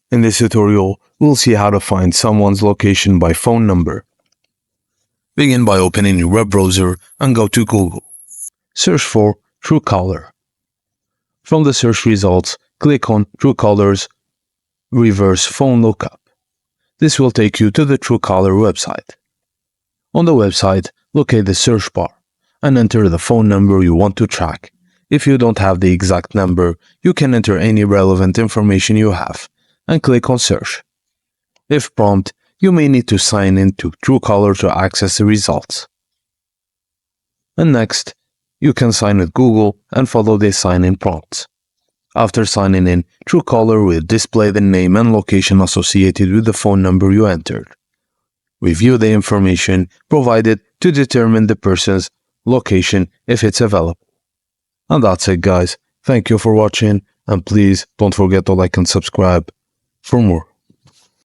In this tutorial, we'll see how to find someone's location by phone number. Begin by opening your web browser and go to Google. Search for Truecaller. From the search results, click on Truecaller's reverse phone lookup. This will take you to the Truecaller website. On the website, locate the search bar and enter the phone number you want to track. If you don't have the exact number, you can enter any relevant information you have and click on Search. If prompted, you may need to sign in to Truecaller to access the results. And next, you can sign with Google and follow the sign-in prompts. After signing in, Truecaller will display the name and location associated with the phone number you entered. Review the information provided to determine the person's location if it's available. And that's it, guys. Thank you for watching, and please don't forget to like and subscribe for more.